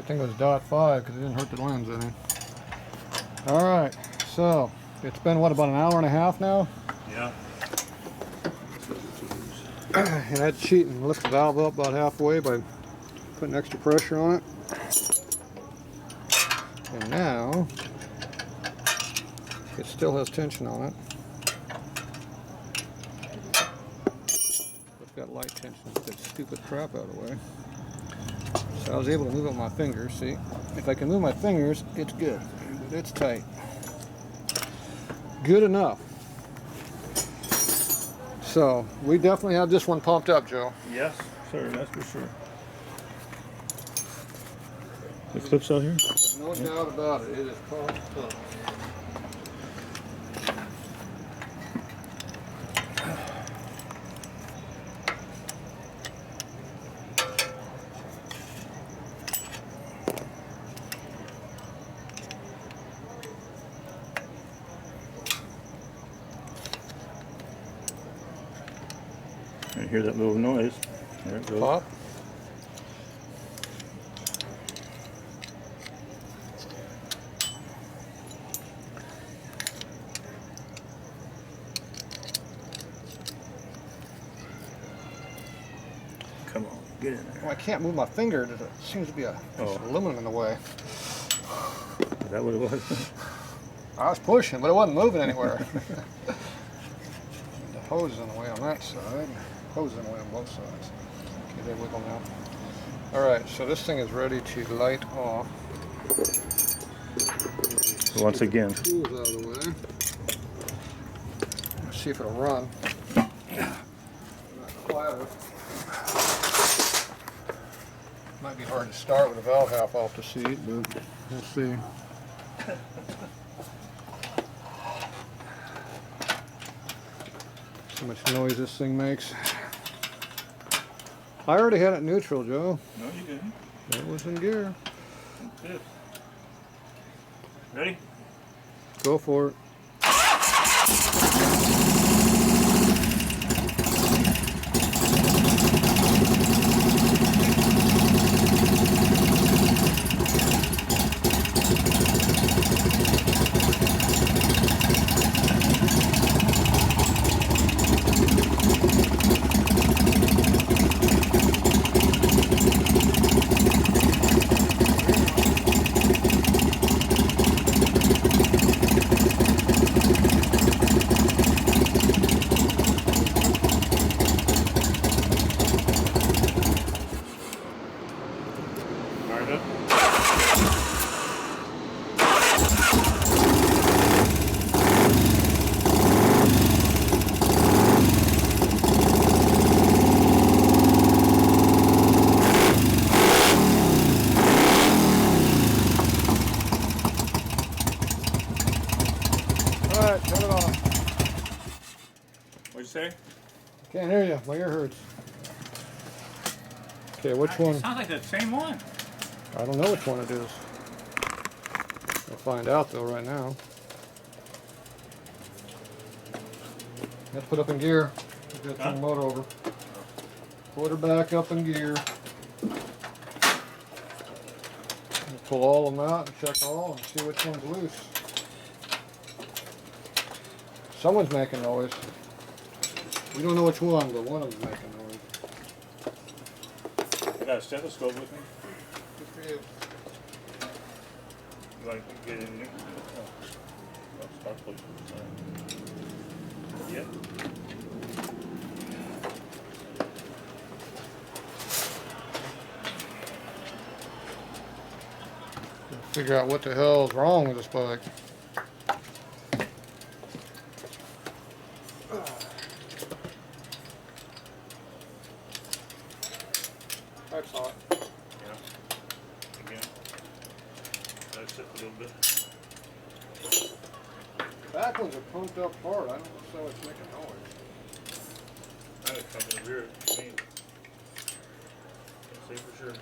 Good thing it was .5 because it didn't hurt the lens any. Alright, so it's been what, about an hour and a half now? Yeah. And I had to cheat and lift the valve up about halfway by putting extra pressure on it. And now it still has tension on it. It's got light tension. Get that stupid crap out of the way. So I was able to move it with my fingers. See, if I can move my fingers, it's good, but it's tight. Good enough. So we definitely have this one pumped up, Joe. Yes, sir. That's for sure. The clips out here? There's no doubt about it. It is pumped up. I hear that little noise. There it goes. Pop. Come on, get in there. Well, I can't move my finger. There seems to be a piece of aluminum in the way. Is that what it was? I was pushing, but it wasn't moving anywhere. The hose is in the way on that side. Hose is in the way on both sides. Okay, they wiggle now. Alright, so this thing is ready to light off. Once again. Tools out of the way. Let's see if it'll run. Not clatter. Might be hard to start with a valve half off the seat, but we'll see. How much noise this thing makes. I already had it neutral, Joe. No, you didn't. It was in gear. Good. Ready? Go for it. Fired up. Alright, turn it on. What'd you say? Can't hear you. My ear hurts. Okay, which one? Sounds like the same one. I don't know which one it is. We'll find out though right now. Let's put up in gear. We've got the motor over. Put her back up in gear. We'll pull all of them out and check all and see which one's loose. Someone's making noise. We don't know which one, but one of them's making noise. I got a stethoscope with me. Good for you. You want to get in there? Oh, start pushing. Yep. Figure out what the hell is wrong with this bike. That's hot. Yeah. Again. That's it a little bit. Back ones are pumped up hard. I don't know so it's making noise. I had come in the rear. I mean, can't say for sure.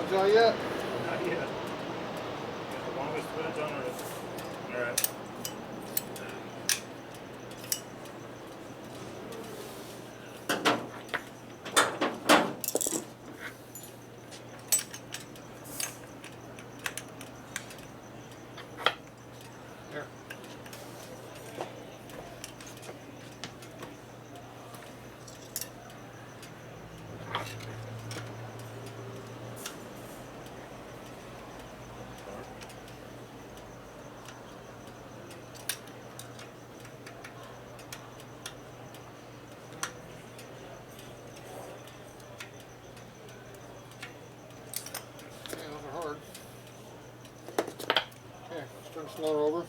Plugs out yet? Not yet. Got the longest threads on earth. Alright. There. Okay, those are hard. Okay, let's turn this loader over.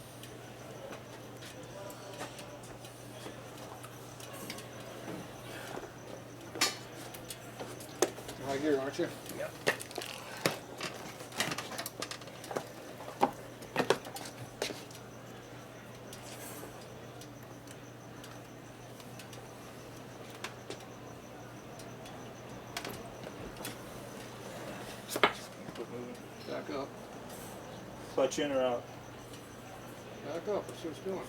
High gear, aren't you? Yep. Quit moving. Back up. Clutch in or out? Back up. Let's see what it's doing.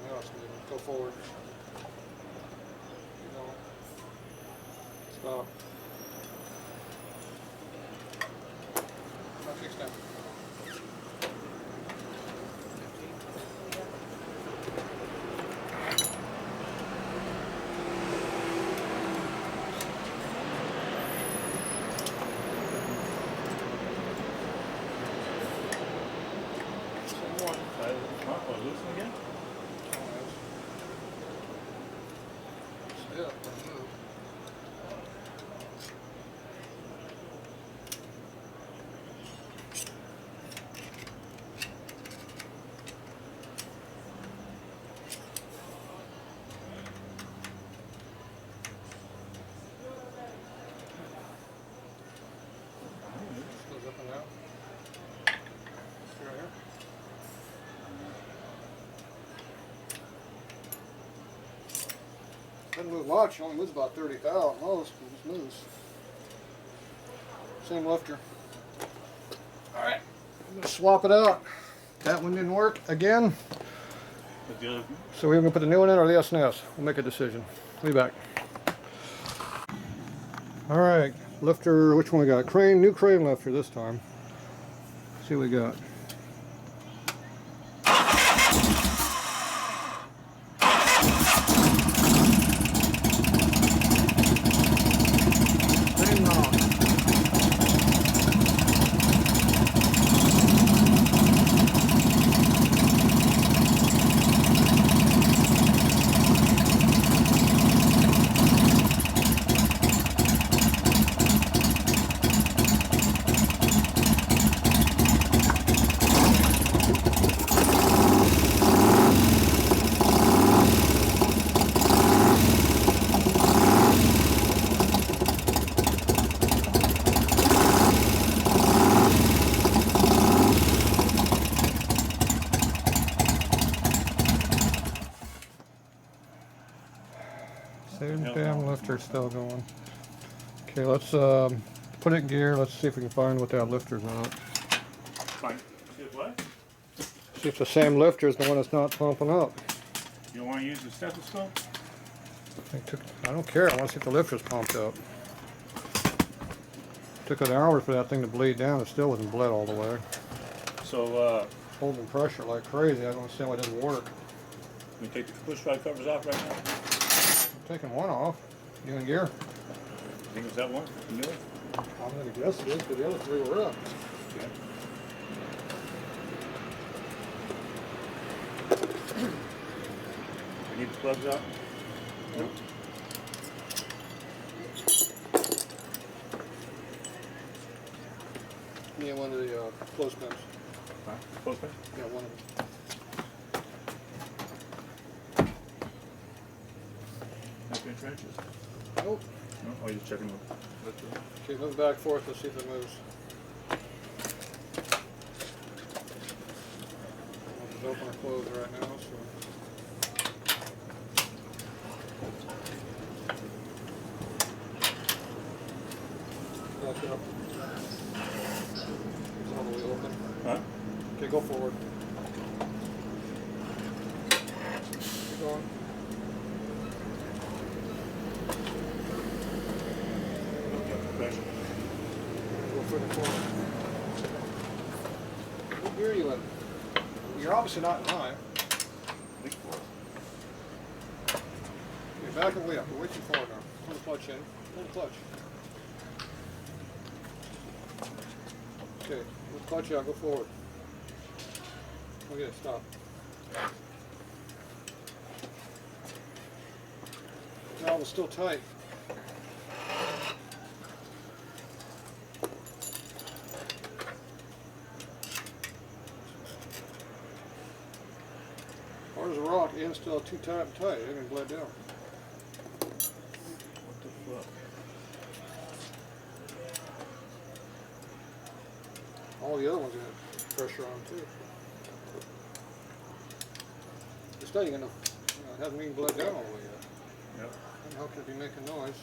Now it's moving. Go forward. No. Stop. Now fix that. Same one. Oh, loosen again? Yeah, move. Goes up and out. See right here? Doesn't move much, only moves about 30 thou at most, it just moves. Same lifter. Alright, I'm going to swap it out. That one didn't work again, With the other, so we're going to put the new one in or the S&S. We'll make a decision. We'll be back. Alright, lifter, which one we got? Crane, new crane lifter this time. Let's see what we got. Same knob. Same damn lifter still going. Okay, let's put it in gear. Let's see if we can find what that lifter's on. fine. See what? See if the same lifter is the one that's not pumping up. You want to use the stethoscope? I don't care. I want to see if the lifter's pumped up. Took an hour for that thing to bleed down. It still wasn't bled all the way. So, Holding pressure like crazy. I don't understand why it didn't work. we take the push rod covers off right now? I'm taking one off. You in gear? I think it was that one. You knew it? I'm going to guess it is, because the other three were up. Okay. We need the plugs out? Yep. Me and one of the clothespins. Huh? Clothespin? Yeah, one of them. Half-inch wrenches? Nope. No? Oh, you're just checking them. Okay, move back forth. Let's see if it moves. It's open or closed right now, so. go forward. Keep going. Pressure. Go further forward. What gear are you in? You're obviously not in high. Next four. You're backing way up. You're way too far now. Pull the clutch in. Pull the clutch. Okay, with the clutch out, go forward. Okay, stop. Valve is still tight. Hard as a rock, end's still too tight and tight. It ain't bled down. What the fuck? All the other ones got pressure on them too. It's still ain't gonna, it hasn't even bled down all the way yet. Yep. And how can it be making noise?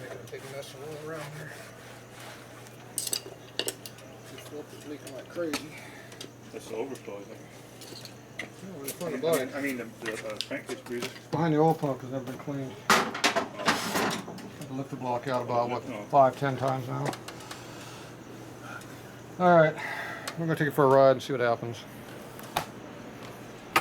Making a big mess of all around here. This flip is leaking like crazy. That's the overflow, I think. Oh, in front of the bike. I mean the crankcase breather. Behind the oil pump has never been cleaned. Had to lift the block out about, what, 5-10 times now. Alright, we're going to take it for a ride and see what happens.